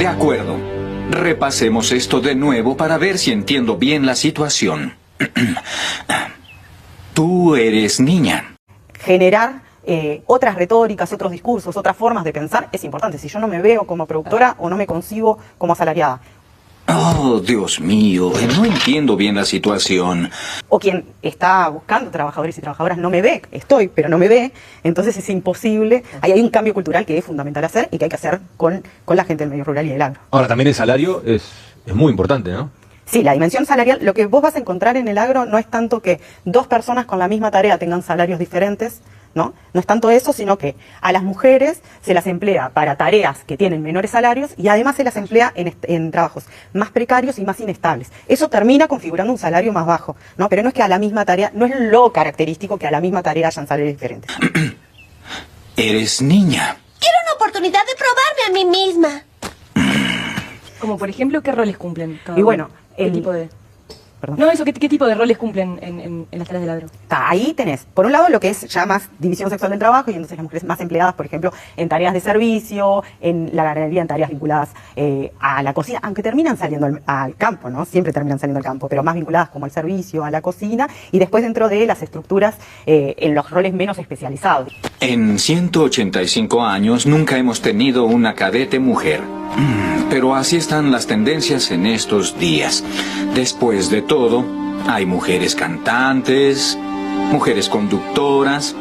acuerdo. Repasemos esto de nuevo para ver si entiendo bien la situación. Tú eres niña. Generar otras retóricas, otros discursos, otras formas de pensar es importante. Si yo no me veo como productora o no me concibo como asalariada. Oh, Dios mío, no entiendo bien la situación. O quien está buscando trabajadores y trabajadoras no me ve, pero no me ve, entonces es imposible. Ahí hay un cambio cultural que es fundamental hacer y que hay que hacer con la gente del medio rural y del agro. Ahora, también el salario es muy importante, ¿no? Sí, la dimensión salarial, lo que vos vas a encontrar en el agro no es tanto que dos personas con la misma tarea tengan salarios diferentes, ¿no? No es tanto eso, sino que a las mujeres se las emplea para tareas que tienen menores salarios y además se las emplea en trabajos más precarios y más inestables. Eso termina configurando un salario más bajo, ¿no? Pero no es que a la misma tarea, no es lo característico que a la misma tarea hayan salarios diferentes. Eres niña. Quiero una oportunidad de probarme a mí misma. Como por ejemplo, ¿qué roles cumplen cada Y bueno, ¿Qué tipo de...? Perdón. No, eso, ¿qué tipo de roles cumplen en las tareas del agro? Ahí tenés, por un lado, lo que es ya más división sexual del trabajo, y entonces las mujeres más empleadas, por ejemplo, en tareas de servicio, en la ganadería, en tareas vinculadas a la cocina, aunque terminan saliendo al campo, ¿no? Siempre terminan saliendo al campo, pero más vinculadas como al servicio, a la cocina, y después dentro de las estructuras en los roles menos especializados. En 185 años nunca hemos tenido una cadete mujer. Pero así están las tendencias en estos días. Después de todo, hay mujeres cantantes, mujeres conductoras.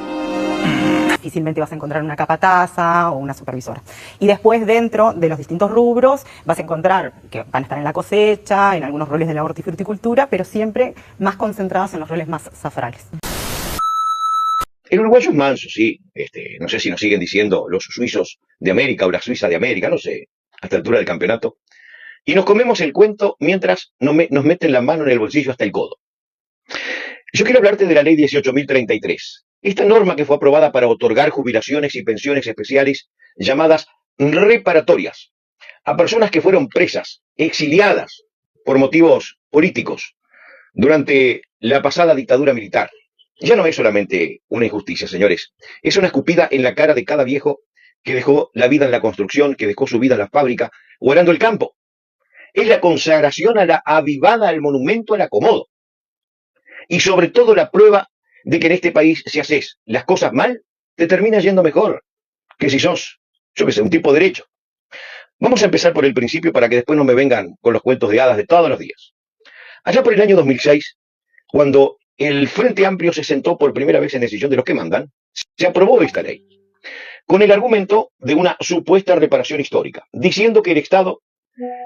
Difícilmente vas a encontrar una capataza o una supervisora. Y después dentro de los distintos rubros vas a encontrar que van a estar en la cosecha, en algunos roles de la hortifruticultura, pero siempre más concentradas en los roles más zafrales. El uruguayo es manso, sí. No sé si nos siguen diciendo los suizos de América o la Suiza de América, no sé, a esta altura del campeonato. Y nos comemos el cuento mientras nos meten la mano en el bolsillo hasta el codo. Yo quiero hablarte de la ley 18.033. Esta norma que fue aprobada para otorgar jubilaciones y pensiones especiales llamadas reparatorias a personas que fueron presas, exiliadas por motivos políticos durante la pasada dictadura militar. Ya no es solamente una injusticia, señores. Es una escupida en la cara de cada viejo que dejó la vida en la construcción, que dejó su vida en la fábrica o arando el campo. Es la consagración a la avivada al monumento al acomodo. Y sobre todo la prueba de que en este país, si haces las cosas mal, te termina yendo mejor que si sos, yo qué sé, un tipo derecho. Vamos a empezar por el principio para que después no me vengan con los cuentos de hadas de todos los días. Allá por el año 2006, cuando el Frente Amplio se sentó por primera vez en el sillón de los que mandan, se aprobó esta ley, con el argumento de una supuesta reparación histórica, diciendo que el Estado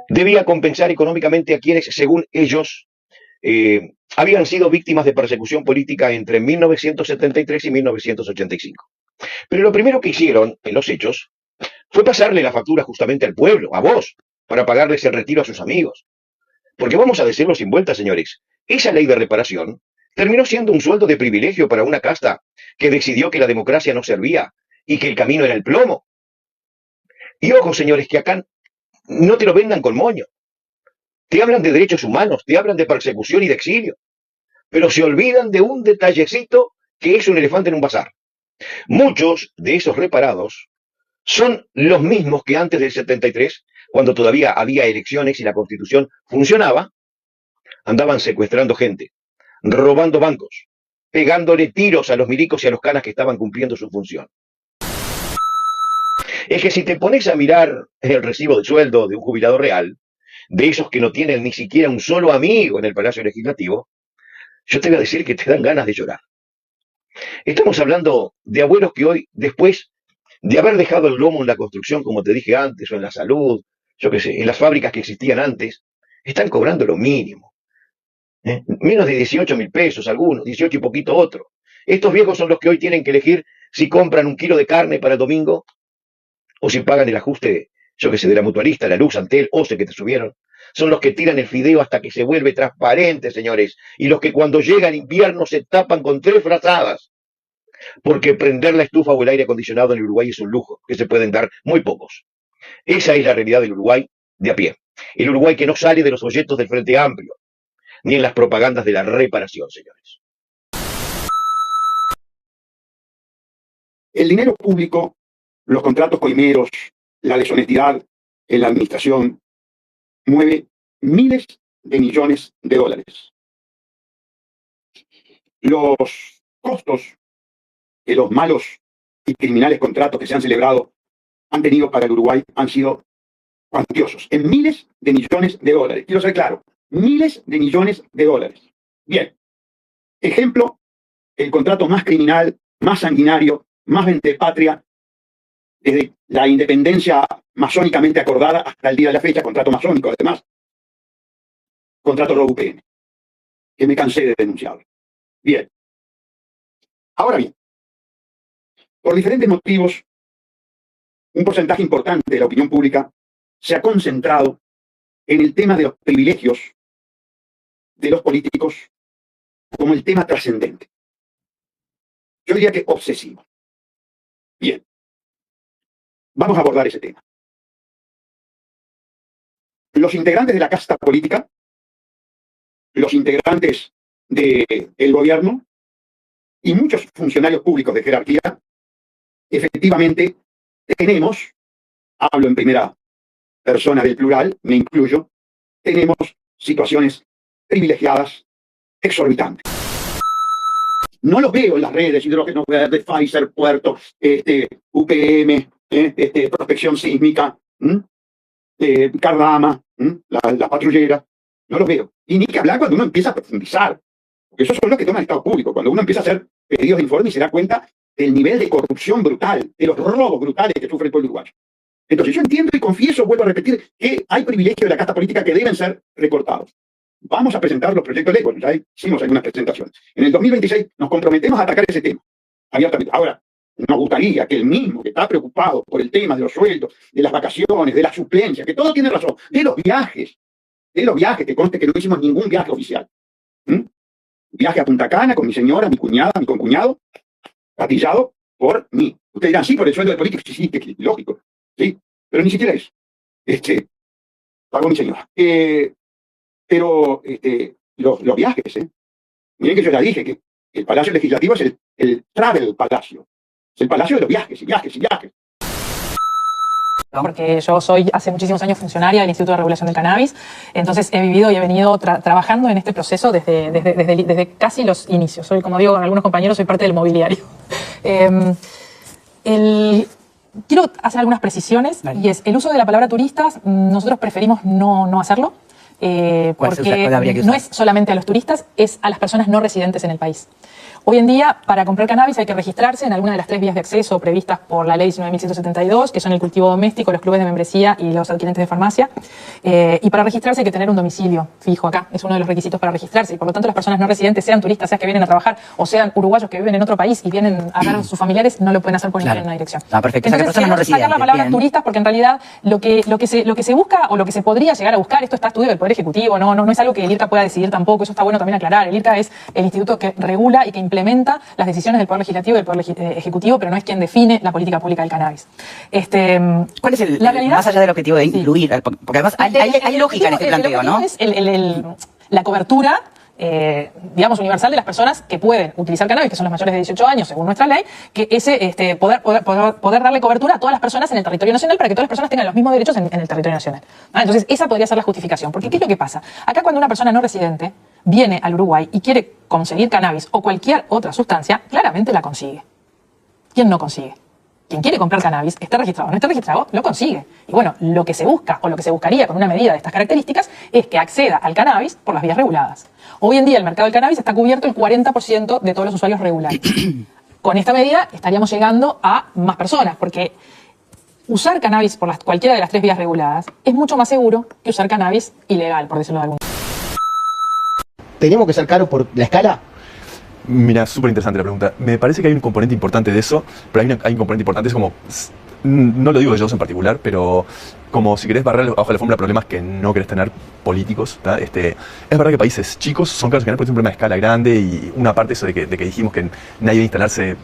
debía compensar económicamente a quienes, según ellos, habían sido víctimas de persecución política entre 1973 y 1985. Pero lo primero que hicieron, en los hechos, fue pasarle la factura justamente al pueblo, a vos, para pagarles el retiro a sus amigos. Porque vamos a decirlo sin vuelta, señores, esa ley de reparación terminó siendo un sueldo de privilegio para una casta que decidió que la democracia no servía y que el camino era el plomo. Y ojo, señores, que acá no te lo vendan con moño. Te hablan de derechos humanos, te hablan de persecución y de exilio, pero se olvidan de un detallecito que es un elefante en un bazar. Muchos de esos reparados son los mismos que antes del 73, cuando todavía había elecciones y la Constitución funcionaba, andaban secuestrando gente, robando bancos, pegándole tiros a los milicos y a los canas que estaban cumpliendo su función. Es que si te pones a mirar el recibo de sueldo de un jubilado real, de esos que no tienen ni siquiera un solo amigo en el Palacio Legislativo, yo te voy a decir que te dan ganas de llorar. Estamos hablando de abuelos que hoy, después de haber dejado el lomo en la construcción, como te dije antes, o en la salud, yo qué sé, en las fábricas que existían antes, están cobrando lo mínimo. Menos de 18.000 pesos algunos, 18 y poquito otro. Estos viejos son los que hoy tienen que elegir si compran un kilo de carne para el domingo o si pagan el ajuste, yo qué sé, de la mutualista, la luz, Antel, OCE que te subieron. Son los que tiran el fideo hasta que se vuelve transparente, señores, y los que cuando llega el invierno se tapan con 3 frazadas. Porque prender la estufa o el aire acondicionado en el Uruguay es un lujo, que se pueden dar muy pocos. Esa es la realidad del Uruguay de a pie. El Uruguay que no sale de los folletos del Frente Amplio, ni en las propagandas de la reparación, señores. El dinero público, los contratos coimeros, la deshonestidad, en la administración mueve miles de millones de dólares. Los costos que los malos y criminales contratos que se han celebrado han tenido para el Uruguay han sido cuantiosos, en miles de millones de dólares. Quiero ser claro, miles de millones de dólares. Bien, ejemplo, el contrato más criminal, más sanguinario, más ventepatria, desde la independencia masónicamente acordada hasta el día de la fecha, contrato masónico además, contrato ROV-UPM, que me cansé de denunciarlo. Bien, ahora bien, por diferentes motivos, un porcentaje importante de la opinión pública se ha concentrado en el tema de los privilegios de los políticos como el tema trascendente. Yo diría que obsesivo. Bien, vamos a abordar ese tema. Los integrantes de la casta política, los integrantes del gobierno y muchos funcionarios públicos de jerarquía, efectivamente tenemos, hablo en primera persona del plural, me incluyo, tenemos situaciones privilegiadas exorbitantes. No los veo en las redes, hidrógeno verde, Pfizer, Puerto, UPM, prospección sísmica, Cardama, la patrullera, no los veo. Y ni que hablar cuando uno empieza a profundizar, porque esos son los que toman el Estado público. Cuando uno empieza a hacer pedidos de informe y se da cuenta del nivel de corrupción brutal, de los robos brutales que sufre el pueblo uruguayo. Entonces yo entiendo y confieso, vuelvo a repetir, que hay privilegios de la casta política que deben ser recortados. Vamos a presentar los proyectos de ley, bueno, ya hicimos algunas presentaciones. En el 2026 nos comprometemos a atacar ese tema, abiertamente. Ahora, nos gustaría que el mismo que está preocupado por el tema de los sueldos, de las vacaciones, de la suplencia, que todo tiene razón, de los viajes, que conste que no hicimos ningún viaje oficial. Viaje a Punta Cana con mi señora, mi cuñada, mi concuñado, gatillado por mí. Ustedes dirán, sí, por el sueldo de político, sí, que lógico, sí, pero ni siquiera eso. Pagó mi señora. Pero los viajes, miren que yo ya dije que el Palacio Legislativo es el Travel Palacio, es el Palacio de los viajes y viajes y viajes. Porque yo soy hace muchísimos años funcionaria del Instituto de Regulación del Cannabis, entonces he vivido y he venido trabajando en este proceso desde casi los inicios. Soy, como digo con algunos compañeros, soy parte del mobiliario. Quiero hacer algunas precisiones, y es el uso de la palabra turistas, nosotros preferimos no hacerlo, porque no es solamente a los turistas, es a las personas no residentes en el país. Hoy en día, para comprar cannabis hay que registrarse en alguna de las 3 vías de acceso previstas por la ley 19.172, que son el cultivo doméstico, los clubes de membresía y los adquirentes de farmacia. Y para registrarse hay que tener un domicilio fijo acá, es uno de los requisitos para registrarse. Y por lo tanto, las personas no residentes, sean turistas, sean que vienen a trabajar, o sean uruguayos que viven en otro país y vienen a ver a sus familiares, no lo pueden hacer por en una dirección. Ah, perfecto. Entonces, personas no residentes, sacar la palabra bien. turistas, porque en realidad lo que se busca, o lo que se podría llegar a buscar, esto está estudiado del Poder Ejecutivo, no es algo que el IRCA pueda decidir tampoco, eso está bueno también aclarar. El IRCA es el instituto que regula y que implementa las decisiones del Poder Legislativo y del Poder Ejecutivo, pero no es quien define la política pública del cannabis. ¿Cuál es la realidad, más allá del objetivo de incluir? Porque además hay lógica en este planteo, ¿no? Es la cobertura, digamos, universal de las personas que pueden utilizar cannabis, que son los mayores de 18 años, según nuestra ley, que poder darle cobertura a todas las personas en el territorio nacional para que todas las personas tengan los mismos derechos en el territorio nacional. Entonces, esa podría ser la justificación. Porque, ¿qué es lo que pasa? Acá, cuando una persona no residente viene al Uruguay y quiere conseguir cannabis o cualquier otra sustancia, claramente la consigue. ¿Quién no consigue? Quien quiere comprar cannabis, está registrado o no está registrado, lo consigue. Y bueno, lo que se busca o lo que se buscaría con una medida de estas características es que acceda al cannabis por las vías reguladas. Hoy en día el mercado del cannabis está cubierto el 40% de todos los usuarios regulares. Con esta medida estaríamos llegando a más personas, porque usar cannabis por cualquiera de las 3 vías reguladas es mucho más seguro que usar cannabis ilegal, por decirlo de alguna manera. ¿Tenemos que ser caros por la escala? Mira, súper interesante la pregunta. Me parece que hay un componente importante de eso, pero hay un componente importante, es como, no lo digo yo en particular, pero como si querés barrer bajo la alfombra problemas que no querés tener políticos, ¿tá? Es verdad que países chicos son caros que porque es un problema de escala grande, y una parte eso de que dijimos que nadie debe instalarse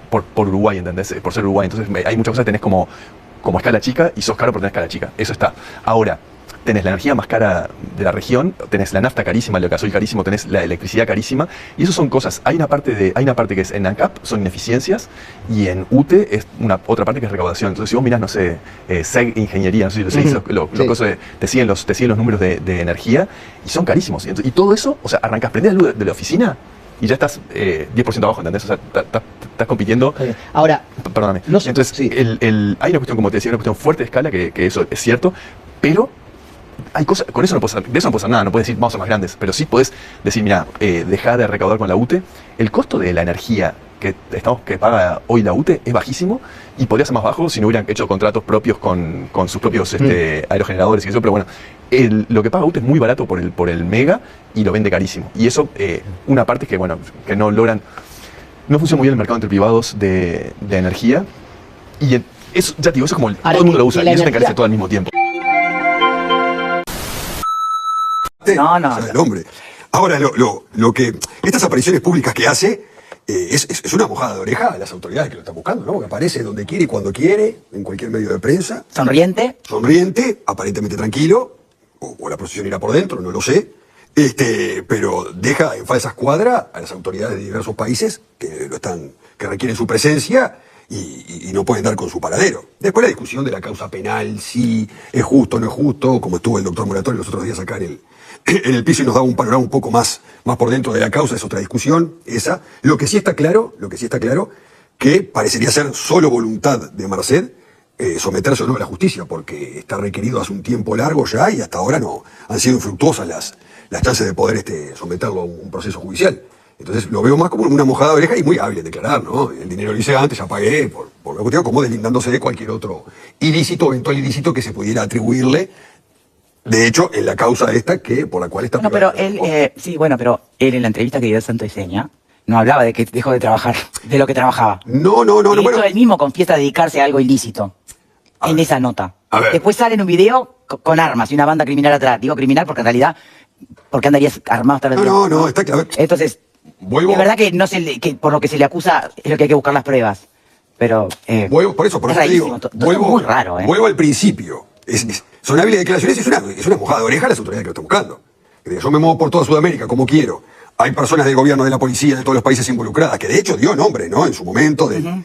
por Uruguay, ¿entendés? Por ser Uruguay. Entonces hay muchas cosas que tenés como escala chica y sos caro por tener escala chica. Eso está. Ahora, tenés la energía más cara de la región, tenés la nafta carísima, el gasoil carísimo, tenés la electricidad carísima, y eso son cosas. Hay una parte que es en ANCAP, son ineficiencias, y en UTE es otra parte que es recaudación. Entonces, si vos mirás, no sé, SEG Ingeniería, no sé si lo seguís, te siguen los números de energía, y son carísimos. Y todo eso, o sea, arrancás, prendés la luz de la oficina, y ya estás 10% abajo, ¿entendés? O sea, estás compitiendo. Ahora, perdóname. No sé, entonces, sí. Hay una cuestión, como te decía, una cuestión fuerte de escala, que eso es cierto, pero hay cosas, con eso de eso no puedes hacer nada, no puedes decir vamos a ser más grandes, pero sí puedes decir, mira, deja de recaudar con la UTE. El costo de la energía que paga hoy la UTE es bajísimo y podría ser más bajo si no hubieran hecho contratos propios con sus propios aerogeneradores y eso, pero bueno, lo que paga UTE es muy barato por el mega y lo vende carísimo. Y eso, una parte es que, bueno, que no funciona muy bien el mercado entre privados de energía, y eso, ya te digo, eso es como todo el mundo lo usa y eso te encarece todo al mismo tiempo. No. El hombre. Ahora, lo que estas apariciones públicas que hace es una mojada de oreja a las autoridades que lo están buscando, ¿no? Que aparece donde quiere y cuando quiere, en cualquier medio de prensa. Sonriente, aparentemente tranquilo, o la procesión irá por dentro, no lo sé. Pero deja en falsa escuadra a las autoridades de diversos países que requieren su presencia y no pueden dar con su paradero. Después la discusión de la causa penal, si es justo o no es justo, como estuvo el doctor Moratori los otros días acá en el piso y nos da un panorama un poco más por dentro de la causa, es otra discusión esa. Lo que sí está claro, que parecería ser solo voluntad de Marcet someterse o no a la justicia, porque está requerido hace un tiempo largo ya y hasta ahora no han sido infructuosas las chances de poder someterlo a un proceso judicial. Entonces lo veo más como una mojada de oreja y muy hábil en declarar, ¿no? El dinero lo hice antes, ya pagué, por lo que tengo, como deslindándose de cualquier otro eventual ilícito que se pudiera atribuirle. De hecho, en la causa por la cual está... Bueno, pero él, pero él en la entrevista que dio Santo y Seña, no hablaba de que dejó de trabajar, de lo que trabajaba. No. De hecho, él mismo confiesa dedicarse a algo ilícito. En esa nota. Después sale en un video con armas y una banda criminal atrás. Digo criminal porque en realidad, ¿por qué andarías armado hasta el No, está claro. Entonces, es verdad que que por lo que se le acusa es lo que hay que buscar las pruebas. Pero por eso te digo, es muy raro, vuelvo al principio. Son hábiles declaraciones, es una mojada de oreja a las autoridades que lo están buscando. Yo me muevo por toda Sudamérica como quiero. Hay personas del gobierno, de la policía, de todos los países involucradas, que de hecho dio nombre, ¿no? En su momento del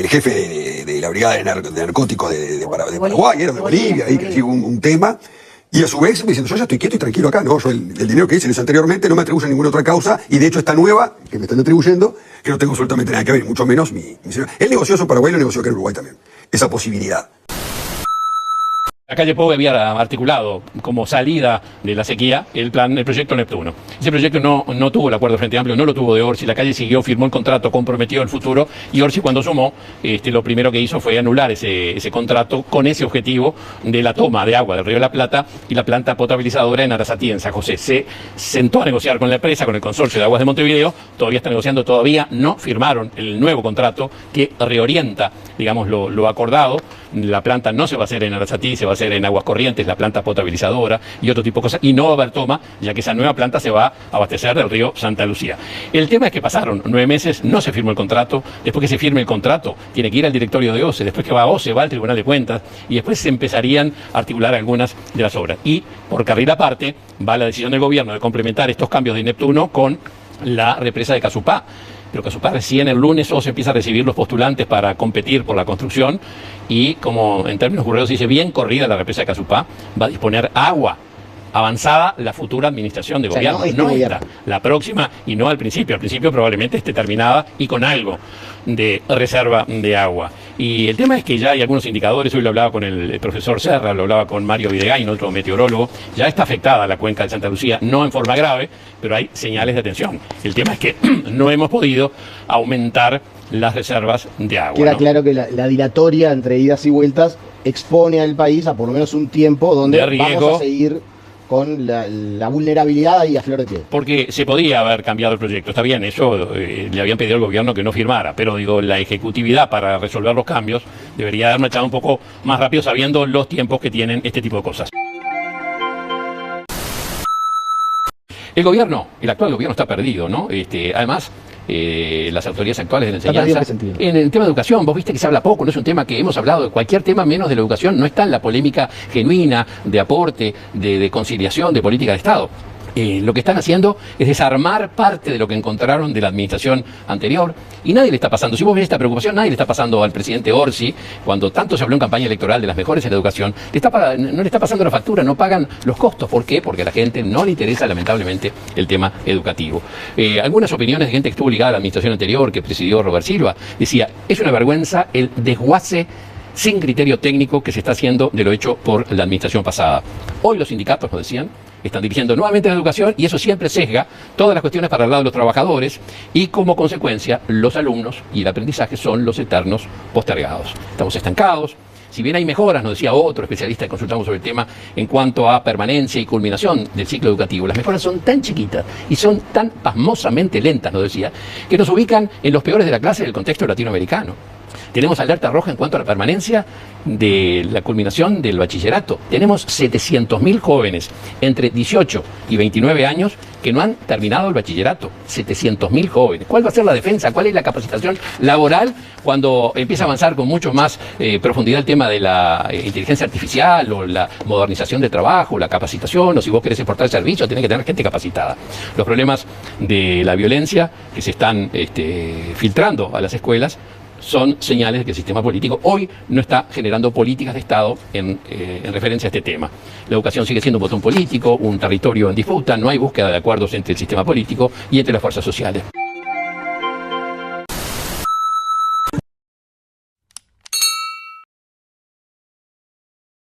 jefe de la brigada de narcóticos de Paraguay, era de Bolivia, ahí que sigue un tema. Y a su vez me dicen, yo ya estoy quieto y tranquilo acá, ¿no? Yo el dinero que hice anteriormente no me atribuye a ninguna otra causa, y de hecho esta nueva que me están atribuyendo, que no tengo absolutamente nada que ver, mucho menos mi señor. Él negoció eso en Paraguay, lo negoció acá en Uruguay también. Esa posibilidad. La calle Pou había articulado como salida de la sequía el proyecto Neptuno. Ese proyecto no tuvo el acuerdo Frente Amplio, no lo tuvo de Orsi. La calle siguió, firmó el contrato, comprometió el futuro, y Orsi cuando sumó, lo primero que hizo fue anular ese contrato con ese objetivo de la toma de agua del Río de la Plata y la planta potabilizadora en Arasatí, en San José. Se sentó a negociar con la empresa, con el consorcio de aguas de Montevideo, todavía está negociando, todavía no firmaron el nuevo contrato que reorienta, digamos, lo acordado. La planta no se va a hacer en Arasatí, se va a hacer en Aguas Corrientes, la planta potabilizadora y otro tipo de cosas, y no va a haber toma, ya que esa nueva planta se va a abastecer del río Santa Lucía. El tema es que pasaron 9 meses, no se firmó el contrato. Después que se firme el contrato, tiene que ir al directorio de OCE, después que va a OCE, va al Tribunal de Cuentas, y después se empezarían a articular algunas de las obras. Y por carril aparte, va la decisión del gobierno de complementar estos cambios de Neptuno con la represa de Casupá. Pero Casupá recién el lunes OCE empieza a recibir los postulantes para competir por la construcción, y como en términos jurídicos dice, bien corrida la represa de Casupá, va a disponer agua avanzada la futura administración de gobierno, no esta, la próxima, y no al principio. Al principio probablemente esté terminada y con algo de reserva de agua. Y el tema es que ya hay algunos indicadores, hoy lo hablaba con el profesor Serra, lo hablaba con Mario Videgain, otro meteorólogo, ya está afectada la cuenca de Santa Lucía, no en forma grave, pero hay señales de atención. El tema es que no hemos podido aumentar las reservas de agua. Queda claro que la dilatoria entre idas y vueltas expone al país a por lo menos un tiempo donde vamos a seguir con la vulnerabilidad ahí a flor de piel. Porque se podía haber cambiado el proyecto, está bien, eso le habían pedido al gobierno que no firmara, pero digo, la ejecutividad para resolver los cambios debería haber marchado un poco más rápido sabiendo los tiempos que tienen este tipo de cosas. El actual gobierno está perdido, ¿no? Además, las autoridades actuales de la ¿Está perdido enseñanza. en qué sentido? En el tema de educación, vos viste que se habla poco, no es un tema que hemos hablado de cualquier tema menos de la educación, no está en la polémica genuina de aporte, de conciliación, de política de Estado. Lo que están haciendo es desarmar parte de lo que encontraron de la administración anterior y nadie le está pasando. Si vos ves esta preocupación, nadie le está pasando al presidente Orsi, cuando tanto se habló en campaña electoral de las mejores en la educación, no le está pasando la factura, no pagan los costos. ¿Por qué? Porque a la gente no le interesa lamentablemente el tema educativo. Algunas opiniones de gente que estuvo ligada a la administración anterior, que presidió Robert Silva, decía, es una vergüenza el desguace sin criterio técnico que se está haciendo de lo hecho por la administración pasada. Hoy los sindicatos, nos decían, están dirigiendo nuevamente la educación y eso siempre sesga todas las cuestiones para el lado de los trabajadores y como consecuencia los alumnos y el aprendizaje son los eternos postergados. Estamos estancados. Si bien hay mejoras, nos decía otro especialista que consultamos sobre el tema, en cuanto a permanencia y culminación del ciclo educativo, las mejoras son tan chiquitas y son tan pasmosamente lentas, nos decía, que nos ubican en los peores de la clase del contexto latinoamericano. Tenemos alerta roja en cuanto a la permanencia de la culminación del bachillerato. Tenemos 700.000 jóvenes entre 18 y 29 años que no han terminado el bachillerato. 700.000 jóvenes. ¿Cuál va a ser la defensa? ¿Cuál es la capacitación laboral cuando empieza a avanzar con mucho más profundidad el tema de la inteligencia artificial o la modernización del trabajo, la capacitación, o si vos querés exportar servicios, tenés que tener gente capacitada? Los problemas de la violencia que se están filtrando a las escuelas son señales de que el sistema político hoy no está generando políticas de Estado en referencia a este tema. La educación sigue siendo un botón político, un territorio en disputa, no hay búsqueda de acuerdos entre el sistema político y entre las fuerzas sociales.